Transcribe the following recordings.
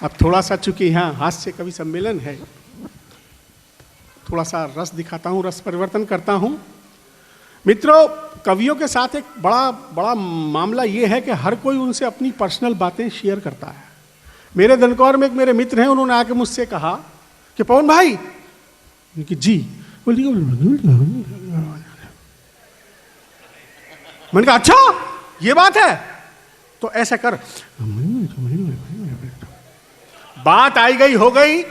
अब थोड़ा सा, चूंकि यहाँ हास्य कवि सम्मेलन है, थोड़ा सा रस दिखाता हूँ, रस परिवर्तन करता हूँ। मित्रों, कवियों के साथ एक बड़ा बड़ा मामला ये है कि हर कोई उनसे अपनी पर्सनल बातें शेयर करता है। मेरे दनकौर में एक मेरे मित्र हैं, उन्होंने आके मुझसे कहा कि पवन भाई, कि जी, मैंने कहा अच्छा ये बात है, तो ऐसा कर, बात आई गई हो गई।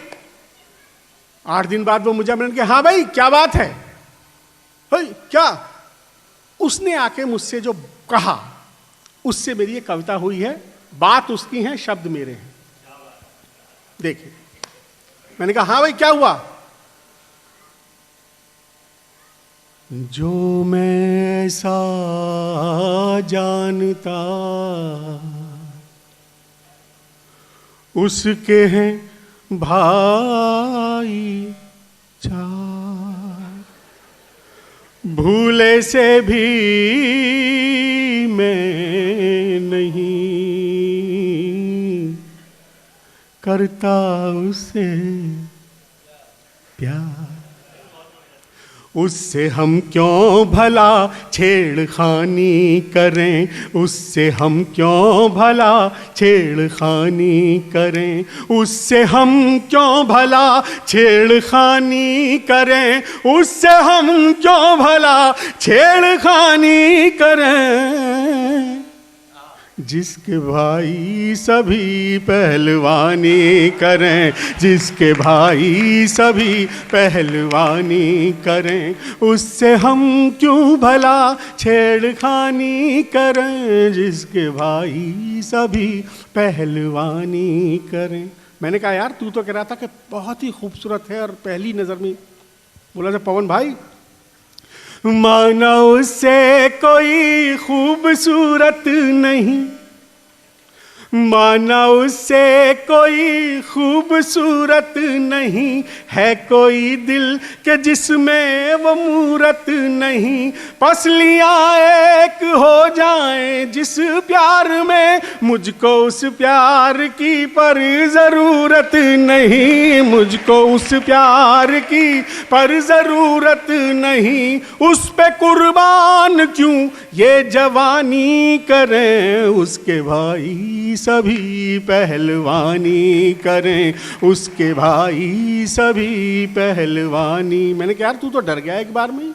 8 दिन बाद वो मुझे मिलने के, हाँ भाई क्या बात है, क्या? उसने आके मुझसे जो कहा उससे मेरी ये कविता हुई है। बात उसकी है, शब्द मेरे हैं। देखिए, मैंने कहा हाँ भाई क्या हुआ? जो मैं ऐसा जानता उसके हैं भाई चार, भूले से भी मैं नहीं करता उससे प्यार। उससे हम क्यों भला छेड़खानी करें, उससे हम क्यों भला छेड़खानी करें, उससे हम क्यों भला छेड़खानी करें, उससे हम क्यों भला छेड़खानी करें। जिसके भाई सभी पहलवानी करें, जिसके भाई सभी पहलवानी करें, उससे हम क्यों भला छेड़खानी करें, जिसके भाई सभी पहलवानी करें। मैंने कहा यार तू तो कह रहा था कि बहुत ही खूबसूरत है और पहली नज़र में। बोला था पवन भाई, माना उससे कोई खूबसूरत नहीं, माना उससे कोई खूबसूरत नहीं, है कोई दिल के जिसमें वो मूरत नहीं। पसलियाँ एक हो जाएं जिस प्यार में, मुझको उस प्यार की पर ज़रूरत नहीं, मुझको उस प्यार की पर ज़रूरत नहीं। उस पे कुर्बान क्यों ये जवानी करें, उसके भाई सभी पहलवानी करें, उसके भाई सभी पहलवानी। मैंने कहा यार तू तो डर गया एक बार में।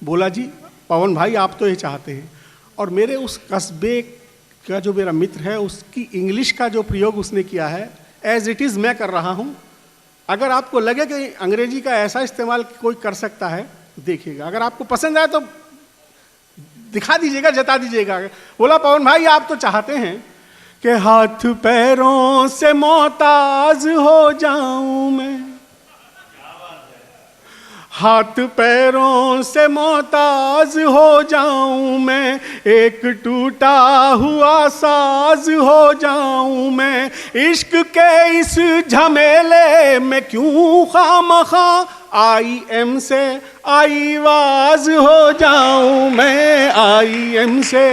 बोला जी पवन भाई आप तो ये चाहते हैं। और मेरे उस कस्बे का जो मेरा मित्र है उसकी इंग्लिश का जो प्रयोग उसने किया है, एज इट इज़ मैं कर रहा हूँ। अगर आपको लगे कि अंग्रेजी का ऐसा इस्तेमाल कोई कर सकता है देखिएगा, अगर आपको पसंद आए तो दिखा दीजिएगा, जता दीजिएगा। बोला पवन भाई आप तो चाहते हैं कि हाथ पैरों से मोहताज हो जाऊं मैं, हाथ पैरों से मोहताज हो जाऊं मैं, एक टूटा हुआ साज हो जाऊं मैं। इश्क के इस झमेले में क्यों खामखा आई एम से आईवाज हो जाऊं मैं, आई एम से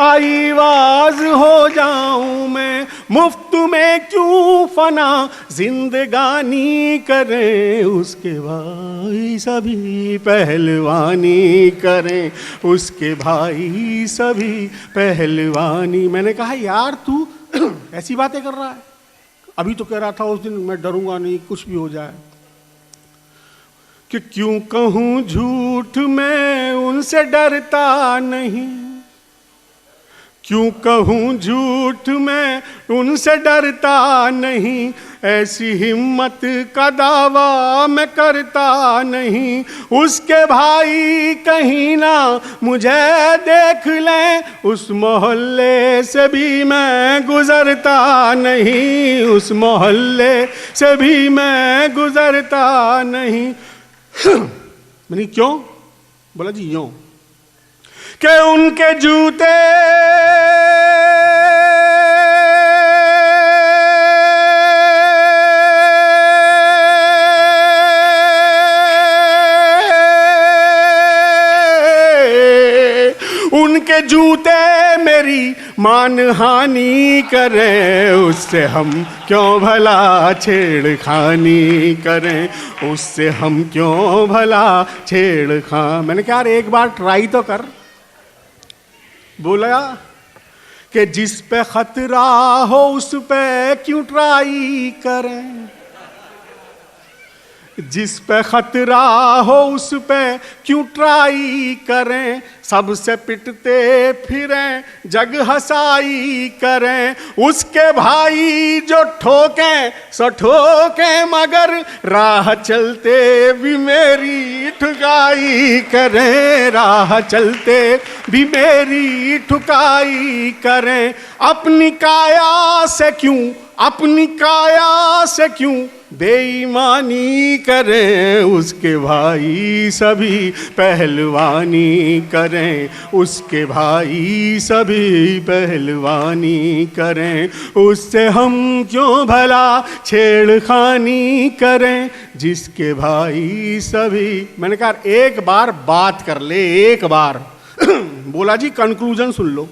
आईवाज हो जाऊं मैं। मुफ्त में क्यों फना जिंदगानी करें, उसके भाई सभी पहलवानी करें, उसके भाई सभी पहलवानी। मैंने कहा यार तू ऐसी बातें कर रहा है, अभी तो कह रहा था उस दिन मैं डरूंगा नहीं कुछ भी हो जाए। कि क्यों कहूँ झूठ मैं उनसे डरता नहीं, क्यों कहूँ झूठ मैं उनसे डरता नहीं, ऐसी हिम्मत का दावा मैं करता नहीं। उसके भाई कहीं ना मुझे देख लें, उस मोहल्ले से भी मैं गुजरता नहीं, उस मोहल्ले से भी मैं गुजरता नहीं। मैंने क्यों? बोला जी यूं कि उनके जूते उनके जूते मेरी मानहानि करें, उससे हम क्यों भला छेड़खानी करें, उससे हम क्यों भला छेड़खानी। मैंने कहा अरे एक बार ट्राई तो कर। बोला कि जिस पे खतरा हो उस पे क्यों ट्राई करें, जिस पे खतरा हो उस पे क्यों ट्राई करें, सबसे पिटते फिरें जग हसाई करें, उसके भाई जो ठोकें सो ठोकें मगर राह चलते भी मेरी ठुकाई करें, राह चलते भी मेरी ठुकाई करें। अपनी काया से क्यों, अपनी काया से क्यों बेईमानी करें, उसके भाई सभी पहलवानी करें, उसके भाई सभी पहलवानी करें, उससे हम क्यों भला छेड़खानी करें, जिसके भाई सभी। मैंने कहा एक बार बात कर ले, एक बार। बोला जी कंक्लूजन सुन लो।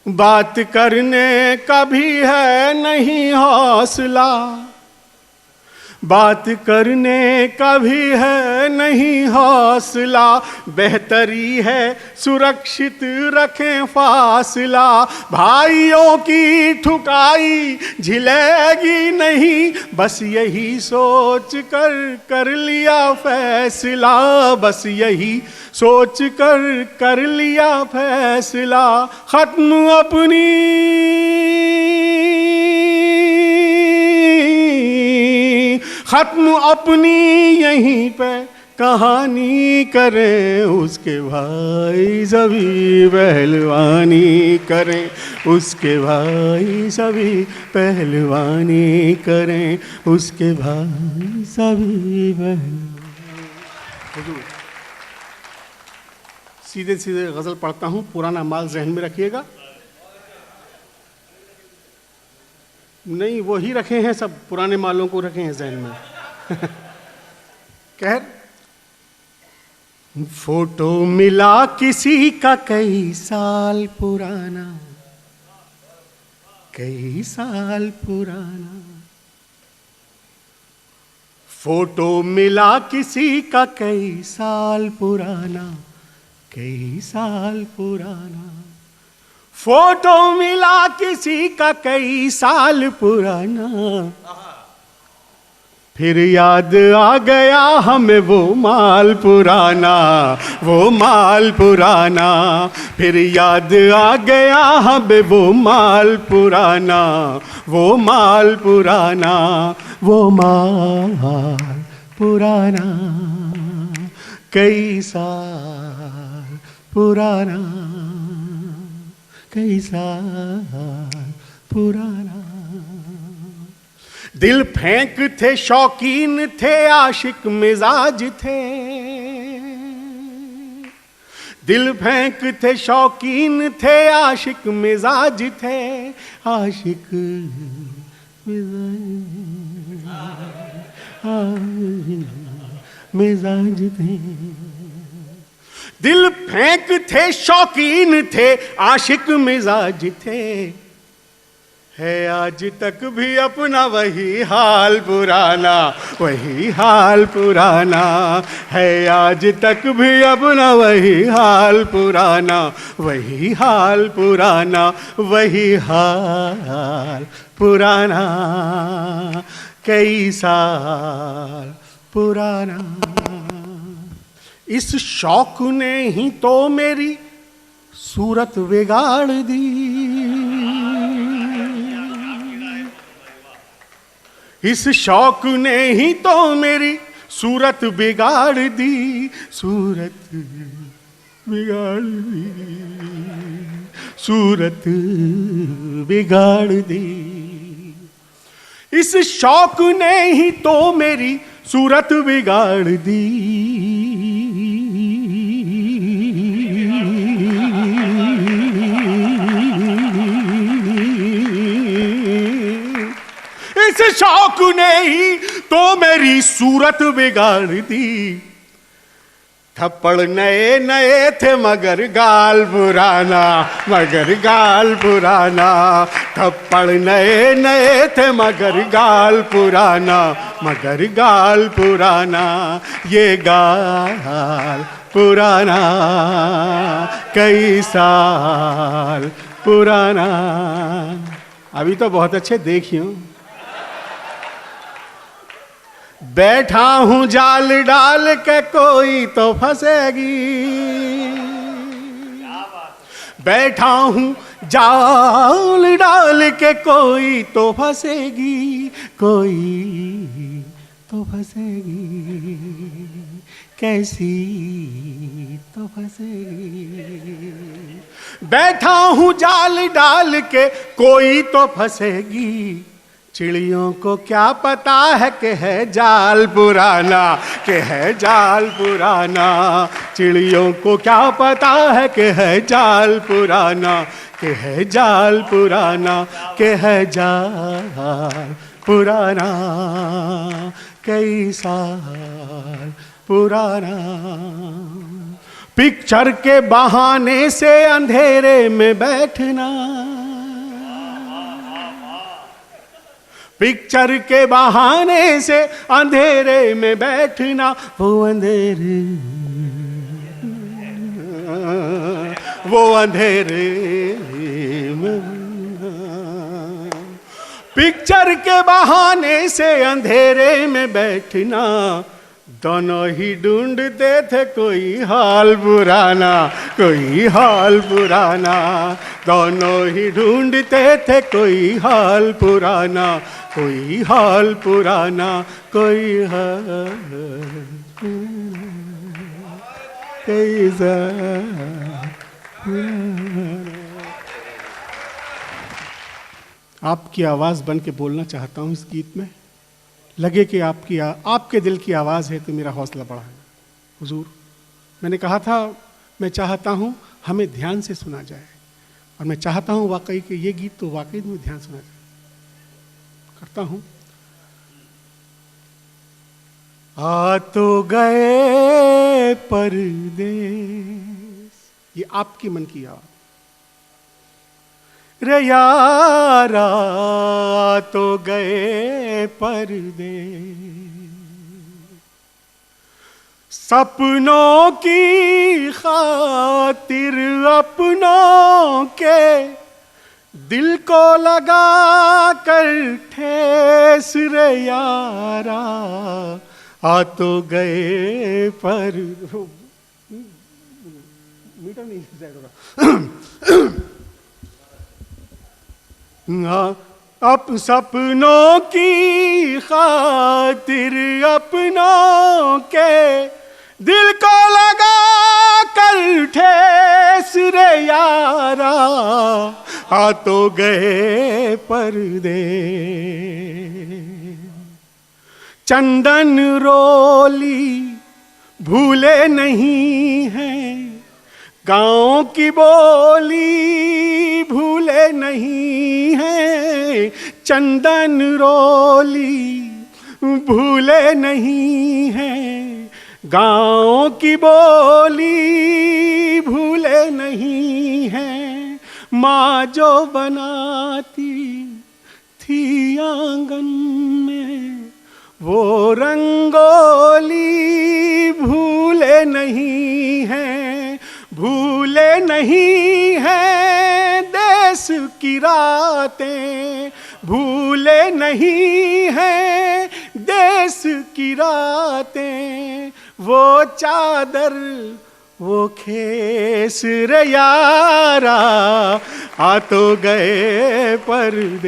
बात करने का भी है नहीं हौसला, बात करने का भी है नहीं हौसला, बेहतरी है सुरक्षित रखें फासला, भाइयों की ठुकाई झिलेगी नहीं, बस यही सोच कर लिया फैसला, बस यही सोच कर लिया फैसला। खत्म अपनी खत्म अपनी यहीं पे कहानी करें, उसके भाई सभी पहलवानी करें, उसके भाई सभी पहलवानी करें, उसके भाई सभी पहलवानी। सीधे सीधे गजल पढ़ता हूँ, पुराना माल जहन में रखिएगा। नहीं वही रखे हैं, सब पुराने मालों को रखे हैं जहन में। खैर, फोटो मिला किसी का कई साल पुराना, कई साल पुराना, फोटो मिला किसी का कई साल पुराना, कई साल पुराना, फोटो मिला किसी का कई साल पुराना, फिर याद आ गया हमें वो माल पुराना, वो माल पुराना, फिर याद आ गया हमें वो माल पुराना, वो माल पुराना, वो माल पुराना, कई साल पुराना, कई साल पुराना। दिल फेंक थे, शौकीन थे, आशिक मिजाज थे, दिल फेंक थे, शौकीन थे, आशिक मिजाज थे, आशिक मिजाज थे। दिल फेंक थे, शौकीन थे, आशिक मिजाज थे, है आज तक भी अपना वही हाल पुराना, वही हाल पुराना, है आज तक भी अपना वही हाल पुराना, वही हाल पुराना, वही हाल पुराना, कई साल पुराना। इस शौक ने ही तो मेरी सूरत बिगाड़ दी, इस शौक ने ही तो मेरी सूरत बिगाड़ दी, सूरत बिगाड़ दी, सूरत बिगाड़ दी। इस शौक ने ही तो मेरी सूरत बिगाड़ दी, इस शौक ने ही तो मेरी सूरत बिगाड़ दी। थप्पड़ नए नए थे मगर गाल पुराना, मगर गाल पुराना। थप्पड़ नए नए थे मगर गाल पुराना, मगर गाल पुराना। ये गाल पुराना कई साल पुराना। अभी तो बहुत अच्छे देखियो। बैठा हूं जाल डाल के कोई तो फंसेगी, बैठा हूं जाल डाल के कोई तो फंसेगी, कोई तो फंसेगी, कैसी तो फंसेगी। बैठा हूं जाल डाल के कोई तो फंसेगी, चिड़ियों को क्या पता है कि है जाल पुराना, कि है जाल पुराना। चिड़ियों को क्या पता है कि है जाल पुराना, कि है जाल पुराना, कि है जाल पुराना कई साल पुराना। पिक्चर के बहाने से अंधेरे में बैठना, पिक्चर के बहाने से अंधेरे में बैठना। वो अंधेरे, वो अंधेरे में, पिक्चर के बहाने से अंधेरे में बैठना। दोनों ही ढूंढते थे कोई हाल पुराना, कोई हाल पुराना। दोनों ही ढूंढते थे कोई हाल पुराना, कोई हाल पुराना, कोई हाल कैसा। आपकी आवाज़ बन के बोलना चाहता हूँ इस गीत में। लगे कि आपके दिल की आवाज़ है तो मेरा हौसला बढ़ा है। हुजूर, मैंने कहा था मैं चाहता हूँ हमें ध्यान से सुना जाए, और मैं चाहता हूँ वाकई कि ये गीत तो वाकई में ध्यान सुना जाए। करता हूँ। आ तो गए परदेस, ये आपकी मन की आवाज़। रे यारा तो गए परदेस, सपनों की खातिर अपनों के दिल को लगा कर ठेस। रे यारा आ तो गए पर, मीटर नहीं जाएगा। अब सपनों की खातिर अपनों के दिल को लगा कर ठेस। रे यारा आ तो गए परदेस, चंदन रोली भूले नहीं हैं, गाँव की बोली भूले नहीं हैं। चंदन रोली भूले नहीं हैं, गाँव की बोली भूले नहीं हैं। माँ जो बनाती थी आंगन में वो रंगोली भूले नहीं हैं, भूले नहीं हैं देश की रातें, भूले नहीं हैं देश की रातें। वो चादर वो खेस। रे यारा आ तो गए परदेस,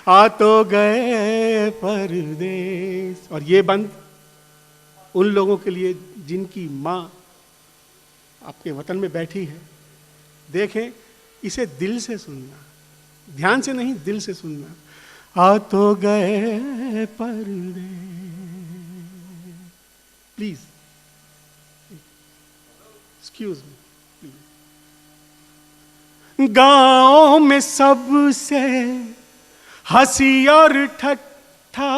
आ तो गए परदेस। और ये बंद उन लोगों के लिए जिनकी माँ आपके वतन में बैठी है। देखें, इसे दिल से सुनना, ध्यान से नहीं, दिल से सुनना। आ तो गए परदेस। Please excuse me. गांव में सबसे हंसी और ठट्ठा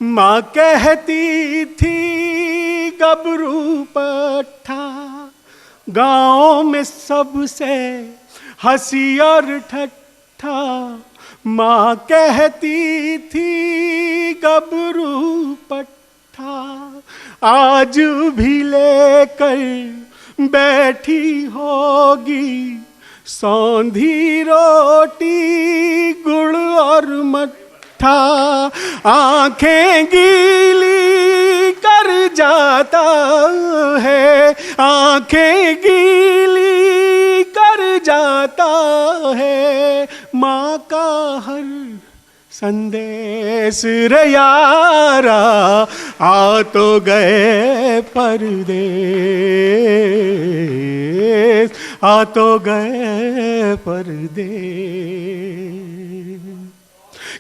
माँ कहती थी गबरू पट्टा गाँव में सबसे हंसी और ठट्ठा। माँ कहती थी गबरू पट्टा आज भी लेकर बैठी होगी सौंधी रोटी गुड़ और मट्ठा। आंखें गीली कर जाता है, आंखें गीली कर जाता है माँ का हर संदेश रे यारा। आ तो गए परदेस, आ तो गए परदेस।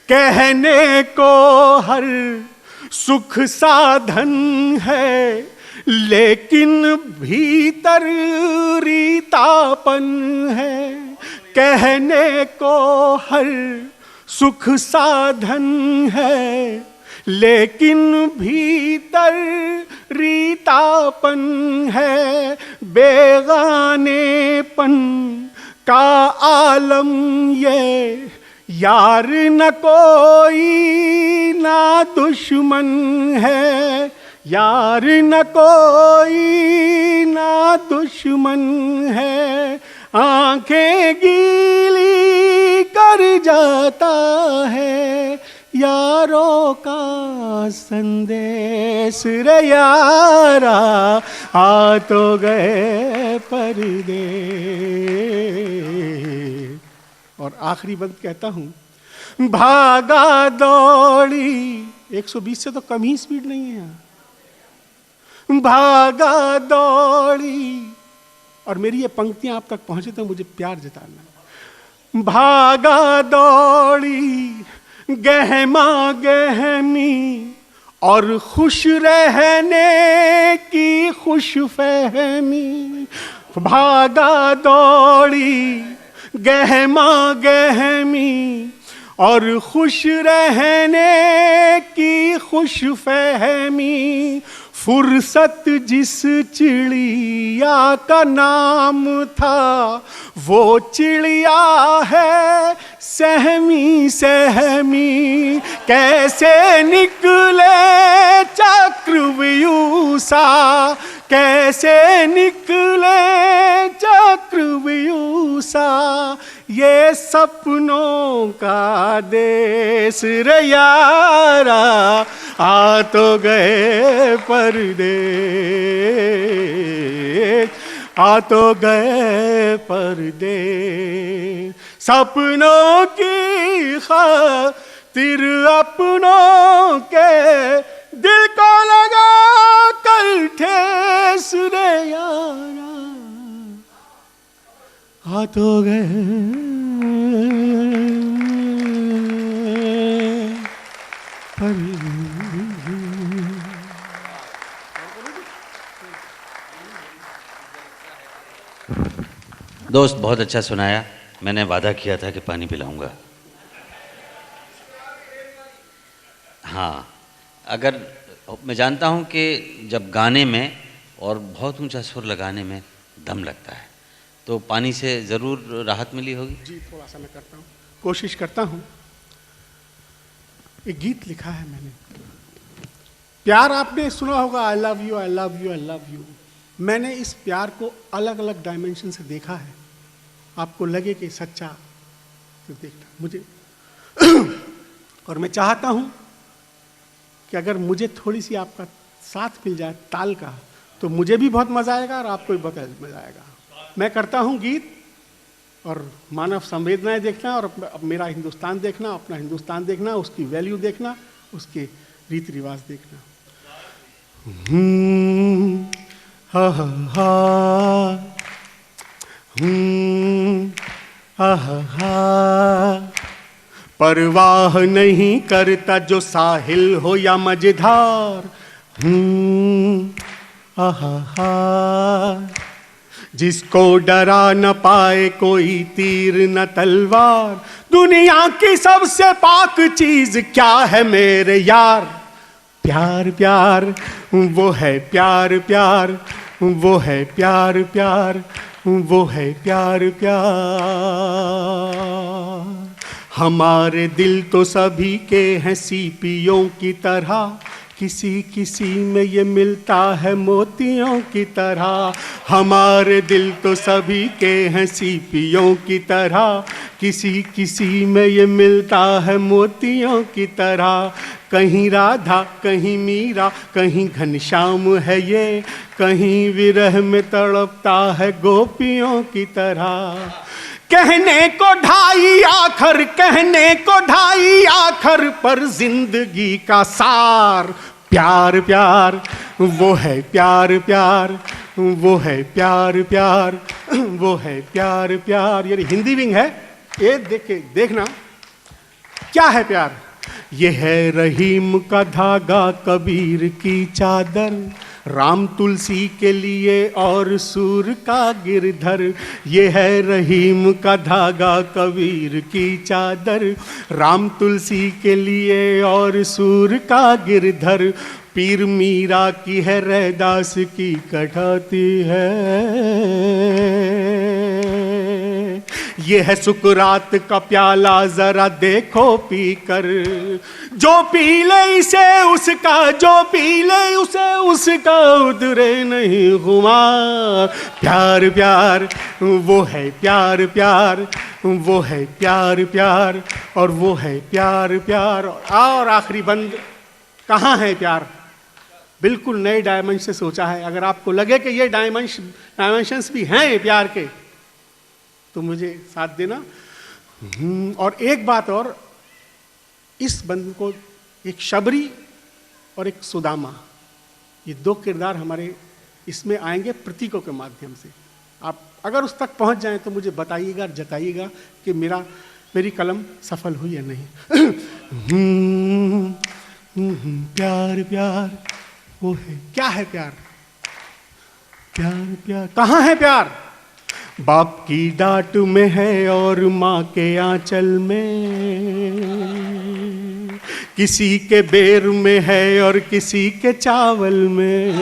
कहने को हर सुख साधन है लेकिन भीतर रीतापन है। कहने को हर सुख साधन है लेकिन भीतर रीतापन है। बेगानेपन का आलम ये यार न कोई ना दुश्मन है, यार न कोई ना दुश्मन है। आंखें गीली कर जाता है यारों का संदेश रे यारा। आ तो गए परदेस। और आखिरी बंद कहता हूं, भागा दौड़ी 120 से तो कम ही स्पीड नहीं है यहाँ। भागा दौड़ी, और मेरी ये पंक्तियां आप तक पहुंचे तो मुझे प्यार जताना। भागा दौड़ी गहमा गहमी और खुश रहने की खुश फहमी। भागा दौड़ी गहमा गहमी और खुश रहने की खुश फहमी। फुर्सत जिस चिड़िया का नाम था वो चिड़िया है सहमी सहमी। कैसे निकले चक्रव्यूह सा, कैसे निकले चक्रव्यूह सा ये सपनों का देश रे यारा। आ तो गए परदेस, आ तो गए परदेस। सपनों की खातिर अपनों के दिल को लगा कर ठेस रे यारा। आ तो गए दोस्त, बहुत अच्छा सुनाया। मैंने वादा किया था कि पानी पिलाऊंगा। हाँ, अगर मैं जानता हूँ कि जब गाने में और बहुत ऊंचा सुर लगाने में दम लगता है तो पानी से ज़रूर राहत मिली होगी। जी, थोड़ा सा मैं करता हूँ, कोशिश करता हूँ। एक गीत लिखा है मैंने, प्यार आपने सुना होगा, I love you I love you I love you. मैंने इस प्यार को अलग अलग डायमेंशन से देखा है। आपको लगे कि सच्चा तो देखना मुझे और मैं चाहता हूं कि अगर मुझे थोड़ी सी आपका साथ मिल जाए ताल का तो मुझे भी बहुत मजा आएगा और आपको भी बहुत मजा आएगा। मैं करता हूं गीत और मानव संवेदनाएं देखना और मेरा हिंदुस्तान देखना, अपना हिंदुस्तान देखना, उसकी वैल्यू देखना, उसके रीति रिवाज देखना। हा हा हा हा। परवाह नहीं करता जो साहिल हो या मझधार। हा जिसको डरा न पाए कोई तीर न तलवार। दुनिया की सबसे पाक चीज क्या है मेरे यार, प्यार प्यार, वो है प्यार प्यार, वो है प्यार प्यार, वो है प्यार प्यार। हमारे दिल तो सभी के हैं सीपियों की तरह, किसी किसी में ये मिलता है मोतियों की तरह। हमारे दिल तो सभी के हैं सीपियों की तरह, किसी किसी में ये मिलता है मोतियों की तरह। कहीं राधा कहीं मीरा कहीं घनश्याम है ये, कहीं विरह में तड़पता है गोपियों की तरह। कहने को ढाई आखर, कहने को ढाई आखर, पर जिंदगी का सार प्यार प्यार, वो है प्यार प्यार, वो है प्यार प्यार, वो है प्यार प्यार। ये हिंदी विंग है, ये देखना क्या है प्यार। ये है रहीम का धागा, कबीर की चादर, राम तुलसी के लिए और सूर का गिरधर। ये है रहीम का धागा, कबीर की चादर, राम तुलसी के लिए और सूर का गिरधर। पीर मीरा की है, रैदास की कटौती है। ये है सुकरात का प्याला, जरा देखो पी कर, जो पी ले इसे उसका, जो पी ले उसे उसका उतरे नहीं खुमार। प्यार प्यार, वो है प्यार प्यार, वो है प्यार प्यार, और वो है प्यार प्यार। और आखिरी बंद, कहाँ है प्यार? बिल्कुल नए डायमेंशन से सोचा है। अगर आपको लगे कि ये डायमेंशंस भी हैं प्यार के, तो मुझे साथ देना। और एक बात और, इस बंद को एक शबरी और एक सुदामा, ये दो किरदार हमारे इसमें आएंगे प्रतीकों के माध्यम से। आप अगर उस तक पहुंच जाएं तो मुझे बताइएगा, जताइएगा कि मेरी कलम सफल हुई या नहीं। प्यार प्यार, वो है, क्या है प्यार? प्यार प्यार, कहाँ है प्यार? बाप की डांट में है और माँ के आंचल में, किसी के बेर में है और किसी के चावल में।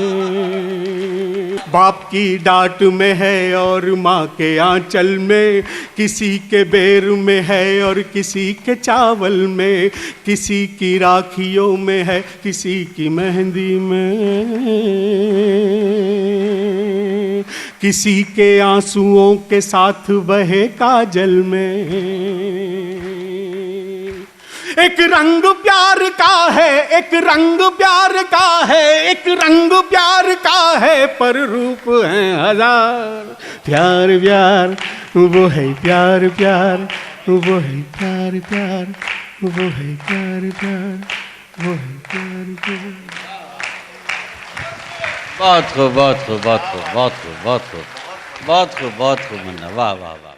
बाप की डांट में है और माँ के आंचल में, किसी के बेर में है और किसी के चावल में। किसी की राखियों में है, किसी की मेहंदी में, किसी के आंसुओं के साथ बहे काजल में। एक रंग प्यार का है, एक रंग प्यार का है, एक रंग प्यार का है, पर रूप है हजार। प्यार प्यार, वो है प्यार प्यार, वो है प्यार प्यार, वो है प्यार प्यार, वो है प्यार प्यार। बहुत खूब, बहुत खूब, बहुत खूब, बहुत खूब, बहुत खूब, बहुत खूब, बहुत खूब मुन्ना, वाह वाह वाह।